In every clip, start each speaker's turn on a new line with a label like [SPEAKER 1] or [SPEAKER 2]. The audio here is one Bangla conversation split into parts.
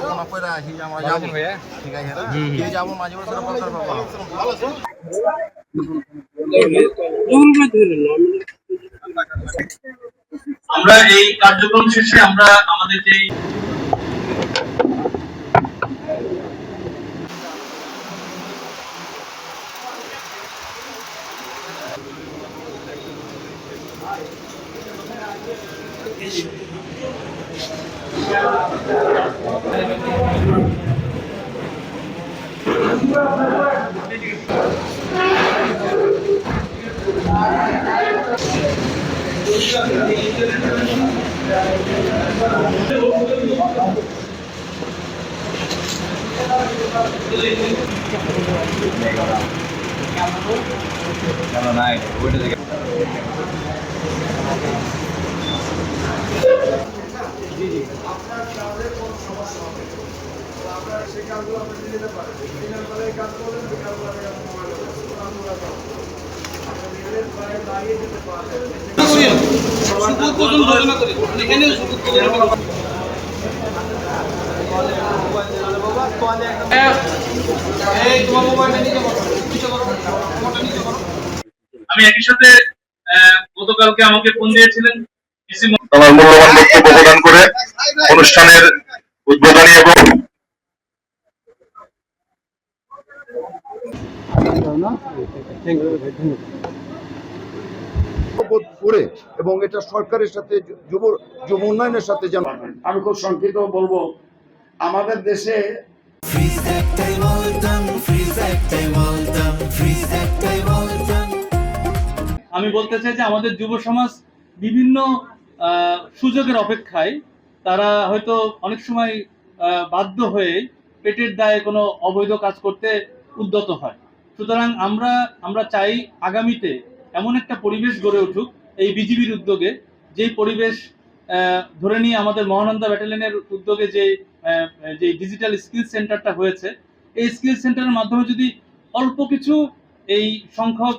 [SPEAKER 1] পরিকল্পনা করে আসি যে আমরা যাবো, ঠিক আছে না? কি যাবো মাঝে মাঝে সেটা বলতে পারবো না।
[SPEAKER 2] আমরা এই কার্যক্রম শেষে আমরা আমাদের যে আমি একই সাথে গতকালকে আমাকে ফোন দিয়েছিলেন আমার মূল্যবান বক্তব্য প্রদান করে অনুষ্ঠানের উদ্বোধনী এবং
[SPEAKER 3] করে এবং এটা সরকারের সাথে যুব উন্নয়নের সাথে যেন
[SPEAKER 4] আমি খুব সংক্ষিপ্ত বলবো আমাদের দেশে
[SPEAKER 2] আমি বলতে চাই যে আমাদের যুব সমাজ বিভিন্ন সুযোগের অপেক্ষায় তারা হয়তো অনেক সময় বাধ্য হয়ে পেটের দায়ে কোনো অবৈধ কাজ করতে উদ্যত হয়। সুতরাং আমরা চাই আগামীতে এমন একটা পরিবেশ গড়ে উঠুক এই বিজিবির উদ্যোগে, যেই পরিবেশ ধরে নিয়ে আমাদের মহানন্দা ব্যাটালিয়নের উদ্যোগে যে ডিজিটাল স্কিল সেন্টারটা হয়েছে, এই স্কিল সেন্টারের মাধ্যমে যদি অল্প কিছু এই সংখ্যক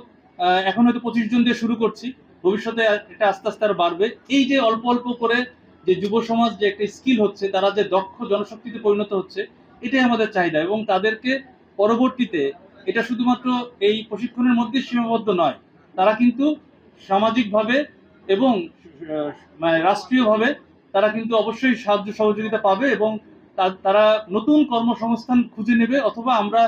[SPEAKER 2] এখন হয়তো 25 জন দিয়ে শুরু করছি, ভবিষ্যতে এটা আস্তে আস্তে আরো বাড়বে। এই যে অল্প অল্প করে যে যুব সমাজ যে একটা স্কিল হচ্ছে, তারা যে দক্ষ জনশক্তিতে পরিণত হচ্ছে, এটাই আমাদের চাহিদা। এবং তাদেরকে পরবর্তীতে এটা শুধুমাত্র এই প্রশিক্ষণের মধ্যে সীমাবদ্ধ নয়, তারা কিন্তু সামাজিকভাবে এবং মানে রাষ্ট্রীয়ভাবে তারা কিন্তু অবশ্যই সাহায্য সহযোগিতা পাবে এবং তারা নতুন কর্মসংস্থান খুঁজে নেবে, অথবা আমরা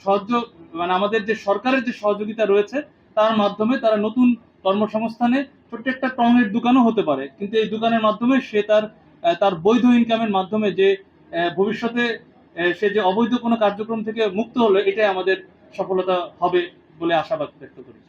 [SPEAKER 2] সাহায্য মানে আমাদের যে সরকারের যে সহযোগিতা রয়েছে তার মাধ্যমে তারা নতুন কর্মসংস্থানে ছোট্ট একটা টঙের দোকানও হতে পারে, কিন্তু এই দোকানের মাধ্যমে সে তার বৈধ ইনকামের মাধ্যমে যে ভবিষ্যতে সে যে অবৈধ কোনো কার্যক্রম থেকে মুক্ত হলো, এটাই আমাদের সফলতা হবে বলে আশাবাদ ব্যক্ত করি।